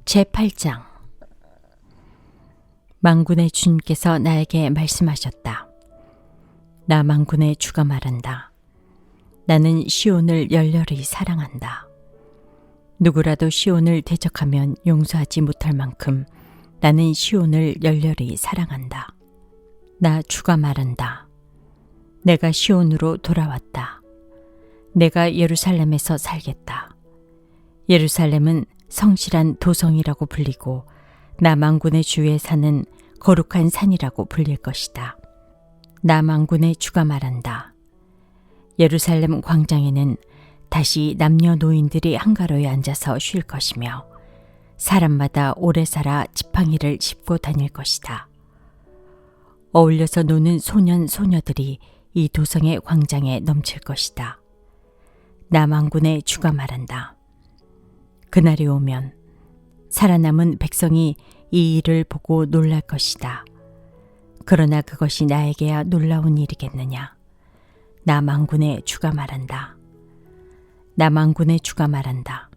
제8장. 만군의 주님께서 나에게 말씀하셨다. 나 만군의 주가 말한다. 나는 시온을 열렬히 사랑한다. 누구라도 시온을 대적하면 용서하지 못할 만큼 나는 시온을 열렬히 사랑한다. 나 주가 말한다. 내가 시온으로 돌아왔다. 내가 예루살렘에서 살겠다. 예루살렘은 성실한 도성이라고 불리고 나 만군의 주에 사는 거룩한 산이라고 불릴 것이다. 나 만군의 주가 말한다. 예루살렘 광장에는 다시 남녀노인들이 한가로이 앉아서 쉴 것이며 사람마다 오래 살아 지팡이를 짚고 다닐 것이다. 어울려서 노는 소년 소녀들이 이 도성의 광장에 넘칠 것이다. 나 만군의 주가 말한다. 그날이 오면 살아남은 백성이 이 일을 보고 놀랄 것이다. 그러나 그것이 나에게야 놀라운 일이겠느냐. 나 만군의 주가 말한다. 나 만군의 주가 말한다.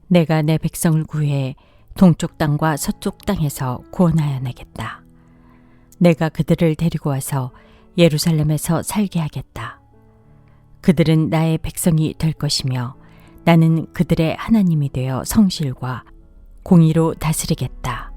내가 내 백성을 구해 동쪽 땅과 서쪽 땅에서 구원하여 내겠다. 내가 그들을 데리고 와서 예루살렘에서 살게 하겠다. 그들은 나의 백성이 될 것이며 나는 그들의 하나님이 되어 성실과 공의로 다스리겠다.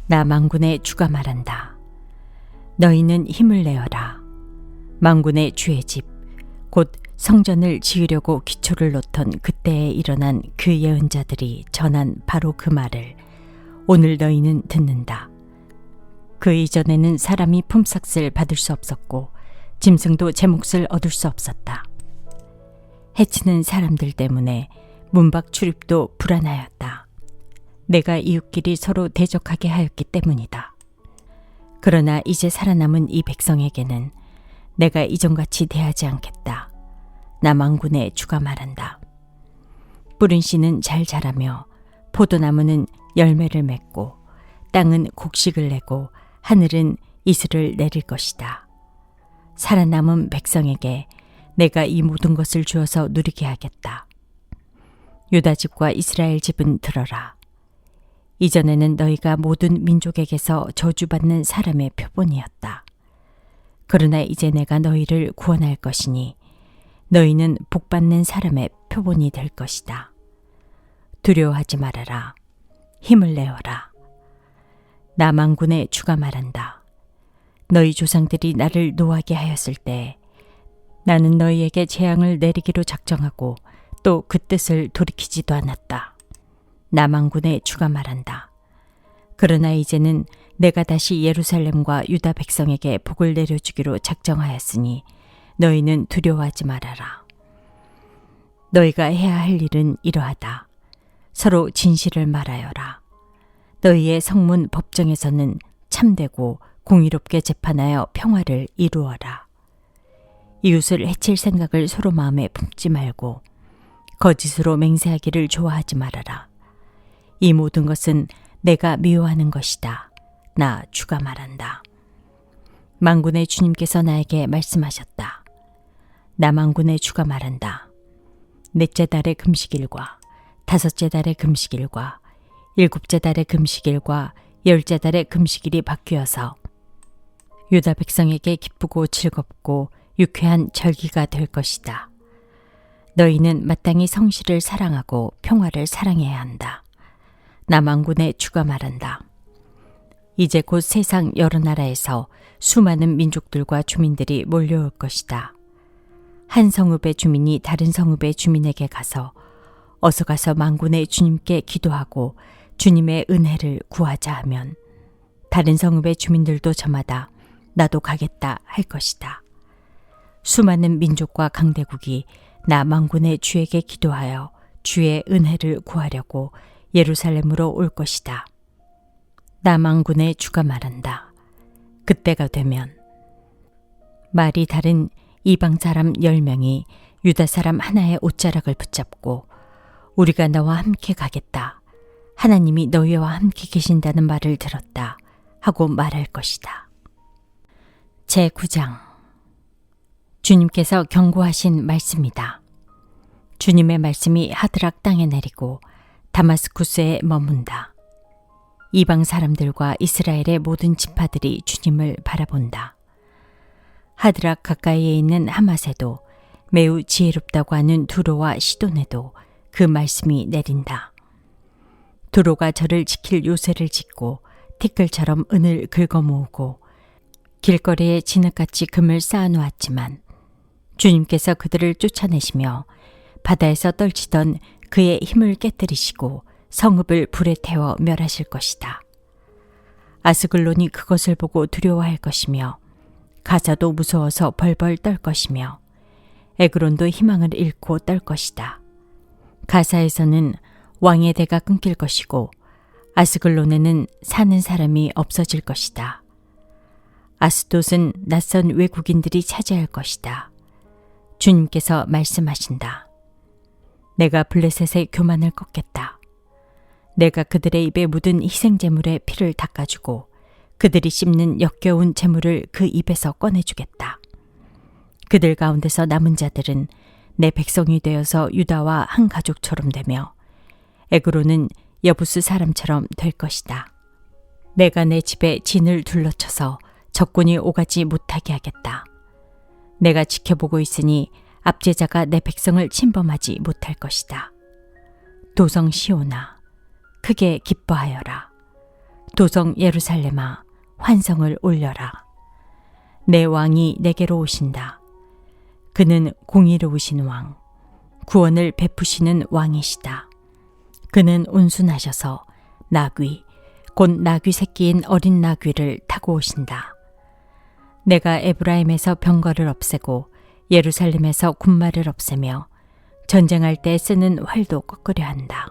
나 만군의 주가 말한다. 너희는 힘을 내어라. 만군의 주의 집, 곧 성전을 지으려고 기초를 놓던 그때에 일어난 그 예언자들이 전한 바로 그 말을 오늘 너희는 듣는다. 그 이전에는 사람이 품삯을 받을 수 없었고 짐승도 제 몫을 얻을 수 없었다. 해치는 사람들 때문에 문밖 출입도 불안하였다. 내가 이웃끼리 서로 대적하게 하였기 때문이다. 그러나 이제 살아남은 이 백성에게는 내가 이전같이 대하지 않겠다. 나 만군의 주가 말한다. 뿌린 씨는 잘 자라며 포도나무는 열매를 맺고 땅은 곡식을 내고 하늘은 이슬을 내릴 것이다. 살아남은 백성에게 내가 이 모든 것을 주어서 누리게 하겠다. 유다 집과 이스라엘 집은 들어라. 이전에는 너희가 모든 민족에게서 저주받는 사람의 표본이었다. 그러나 이제 내가 너희를 구원할 것이니 너희는 복받는 사람의 표본이 될 것이다. 두려워하지 말아라. 힘을 내어라. 나 만군의 주가 말한다. 너희 조상들이 나를 노하게 하였을 때 나는 너희에게 재앙을 내리기로 작정하고 또 그 뜻을 돌이키지도 않았다. 나 만군의 주가 말한다. 그러나 이제는 내가 다시 예루살렘과 유다 백성에게 복을 내려주기로 작정하였으니 너희는 두려워하지 말아라. 너희가 해야 할 일은 이러하다. 서로 진실을 말하여라. 너희의 성문 법정에서는 참되고 공의롭게 재판하여 평화를 이루어라. 이웃을 해칠 생각을 서로 마음에 품지 말고 거짓으로 맹세하기를 좋아하지 말아라. 이 모든 것은 내가 미워하는 것이다. 나 주가 말한다. 만군의 주님께서 나에게 말씀하셨다. 나 만군의 주가 말한다. 넷째 달의 금식일과 다섯째 달의 금식일과 일곱째 달의 금식일과 열째 달의 금식일이 바뀌어서 유다 백성에게 기쁘고 즐겁고 유쾌한 절기가 될 것이다. 너희는 마땅히 성실을 사랑하고 평화를 사랑해야 한다. 나 만군의 주가 말한다. 이제 곧 세상 여러 나라에서 수많은 민족들과 주민들이 몰려올 것이다. 한 성읍의 주민이 다른 성읍의 주민에게 가서 어서 가서 만군의 주님께 기도하고 주님의 은혜를 구하자 하면 다른 성읍의 주민들도 저마다 나도 가겠다 할 것이다. 수많은 민족과 강대국이 나 만군의 주에게 기도하여 주의 은혜를 구하려고 예루살렘으로 올 것이다. 나 만군의 주가 말한다. 그때가 되면 말이 다른 이방 사람 10명이 유다 사람 하나의 옷자락을 붙잡고 우리가 너와 함께 가겠다. 하나님이 너희와 함께 계신다는 말을 들었다 하고 말할 것이다. 제9장. 주님께서 경고하신 말씀이다. 주님의 말씀이 하드락 땅에 내리고 다마스쿠스에 머문다. 이방 사람들과 이스라엘의 모든 지파들이 주님을 바라본다. 하드락 가까이에 있는 하맛에도 매우 지혜롭다고 하는 두로와 시돈에도 그 말씀이 내린다. 두로가 저를 지킬 요새를 짓고 티끌처럼 은을 긁어 모으고 길거리에 진흙같이 금을 쌓아놓았지만 주님께서 그들을 쫓아내시며 바다에서 떨치던 그의 힘을 깨뜨리시고 성읍을 불에 태워 멸하실 것이다. 아스글론이 그것을 보고 두려워할 것이며 가자도 무서워서 벌벌 떨 것이며 에그론도 희망을 잃고 떨 것이다. 가사에서는 왕의 대가 끊길 것이고 아스글론에는 사는 사람이 없어질 것이다. 아스돗은 낯선 외국인들이 차지할 것이다. 주님께서 말씀하신다. 내가 블레셋의 교만을 꺾겠다. 내가 그들의 입에 묻은 희생제물의 피를 닦아주고 그들이 씹는 역겨운 제물을 그 입에서 꺼내주겠다. 그들 가운데서 남은 자들은 내 백성이 되어서 유다와 한 가족처럼 되며 에그로는 여부스 사람처럼 될 것이다. 내가 내 집에 진을 둘러쳐서 적군이 오가지 못하게 하겠다. 내가 지켜보고 있으니 압제자가 내 백성을 침범하지 못할 것이다. 도성 시온아, 크게 기뻐하여라. 도성 예루살렘아, 환성을 올려라. 내 왕이 내게로 오신다. 그는 공의로우신 왕, 구원을 베푸시는 왕이시다. 그는 온순하셔서 나귀, 곧 나귀 새끼인 어린 나귀를 타고 오신다. 내가 에브라임에서 병거를 없애고 예루살렘에서 군마를 없애며 전쟁할 때 쓰는 활도 꺾으려 한다.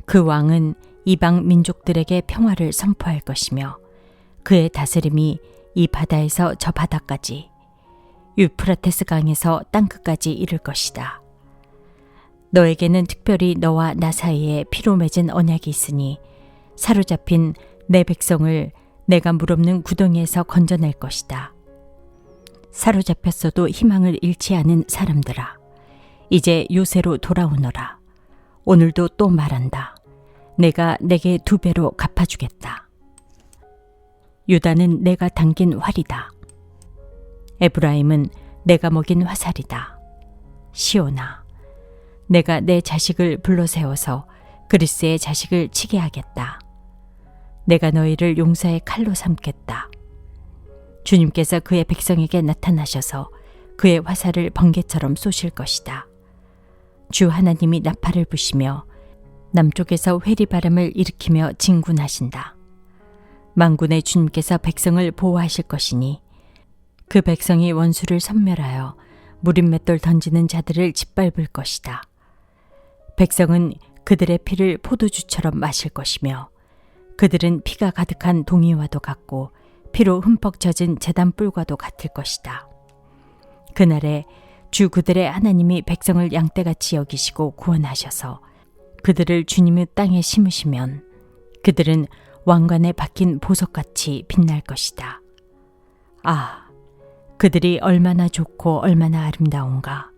그 왕은 이방 민족들에게 평화를 선포할 것이며 그의 다스림이 이 바다에서 저 바다까지 유프라테스 강에서 땅끝까지 이를 것이다. 너에게는 특별히 너와 나 사이에 피로 맺은 언약이 있으니 사로잡힌 내 백성을 내가 물없는 구덩이에서 건져낼 것이다. 사로잡혔어도 희망을 잃지 않은 사람들아, 이제 요새로 돌아오너라. 오늘도 또 말한다. 내가 내게 2배로 갚아주겠다. 유다는 내가 당긴 활이다. 에브라임은 내가 먹인 화살이다. 시온아, 내가 내 자식을 불러세워서 그리스의 자식을 치게 하겠다. 내가 너희를 용사의 칼로 삼겠다. 주님께서 그의 백성에게 나타나셔서 그의 화살을 번개처럼 쏘실 것이다. 주 하나님이 나팔을 부시며 남쪽에서 회리바람을 일으키며 진군하신다. 만군의 주님께서 백성을 보호하실 것이니 그 백성이 원수를 섬멸하여 무림맷돌 던지는 자들을 짓밟을 것이다. 백성은 그들의 피를 포도주처럼 마실 것이며 그들은 피가 가득한 동이와도 같고 피로 흠뻑 젖은 제단 뿔과도 같을 것이다. 그날에 주 그들의 하나님이 백성을 양떼같이 여기시고 구원하셔서 그들을 주님의 땅에 심으시면 그들은 왕관에 박힌 보석같이 빛날 것이다. 아, 그들이 얼마나 좋고 얼마나 아름다운가.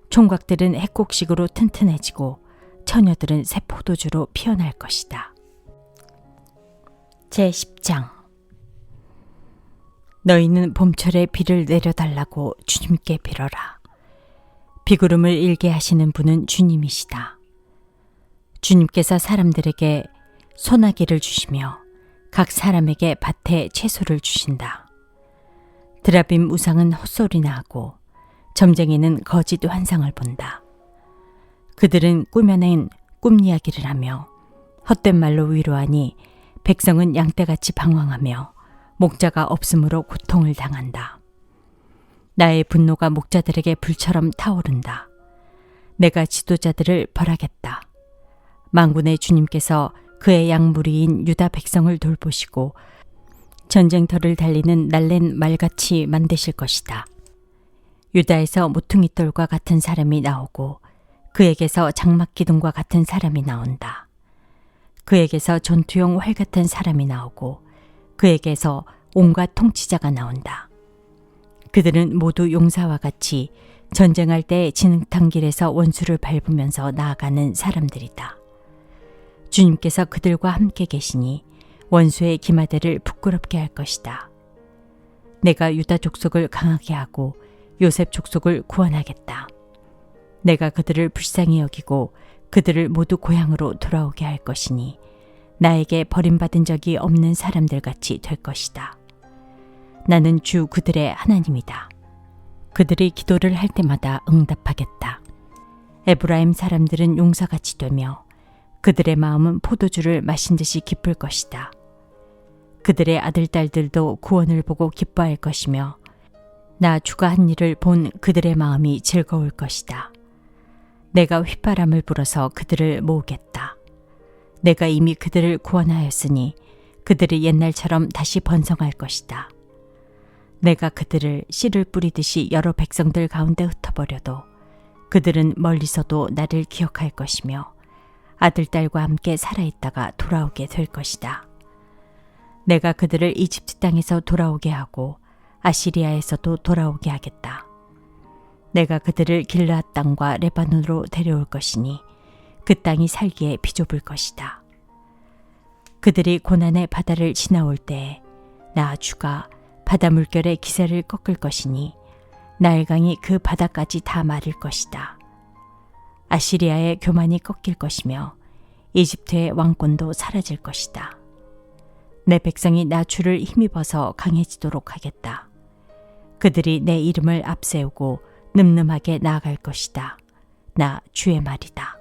총각들은 해곡식으로 튼튼해지고 처녀들은 새 포도주로 피어날 것이다. 제10장. 너희는 봄철에 비를 내려달라고 주님께 빌어라. 비구름을 일게 하시는 분은 주님이시다. 주님께서 사람들에게 소나기를 주시며 각 사람에게 밭에 채소를 주신다. 드라빔 우상은 헛소리나 하고 점쟁이는 거짓 환상을 본다. 그들은 꾸며낸 꿈 이야기를 하며 헛된 말로 위로하니 백성은 양떼같이 방황하며 목자가 없으므로 고통을 당한다. 나의 분노가 목자들에게 불처럼 타오른다. 내가 지도자들을 벌하겠다. 만군의 주님께서 그의 양무리인 유다 백성을 돌보시고 전쟁터를 달리는 날랜 말같이 만드실 것이다. 유다에서 모퉁이돌과 같은 사람이 나오고 그에게서 장막기둥과 같은 사람이 나온다. 그에게서 전투용 활 같은 사람이 나오고 그에게서 온갖 통치자가 나온다. 그들은 모두 용사와 같이 전쟁할 때 진흙탕 길에서 원수를 밟으면서 나아가는 사람들이다. 주님께서 그들과 함께 계시니 원수의 기마대를 부끄럽게 할 것이다. 내가 유다 족속을 강하게 하고 요셉 족속을 구원하겠다. 내가 그들을 불쌍히 여기고 그들을 모두 고향으로 돌아오게 할 것이니 나에게 버림받은 적이 없는 사람들 같이 될 것이다. 나는 주 그들의 하나님이다. 그들이 기도를 할 때마다 응답하겠다. 에브라임 사람들은 용사같이 되며 그들의 마음은 포도주를 마신 듯이 기쁠 것이다. 그들의 아들, 딸들도 구원을 보고 기뻐할 것이며 나 주가 한 일을 본 그들의 마음이 즐거울 것이다. 내가 휘바람을 불어서 그들을 모으겠다. 내가 이미 그들을 구원하였으니 그들이 옛날처럼 다시 번성할 것이다. 내가 그들을 씨를 뿌리듯이 여러 백성들 가운데 흩어버려도 그들은 멀리서도 나를 기억할 것이며 아들, 딸과 함께 살아있다가 돌아오게 될 것이다. 내가 그들을 이집트 땅에서 돌아오게 하고 아시리아에서도 돌아오게 하겠다. 내가 그들을 길르앗 땅과 레바논으로 데려올 것이니 그 땅이 살기에 비좁을 것이다. 그들이 고난의 바다를 지나올 때에 나 주가 바다 물결의 기세를 꺾을 것이니 나일강이 그 바다까지 다 마를 것이다. 아시리아의 교만이 꺾일 것이며 이집트의 왕권도 사라질 것이다. 내 백성이 나 주를 힘입어서 강해지도록 하겠다. 그들이 내 이름을 앞세우고 늠름하게 나아갈 것이다. 나 주의 말이다.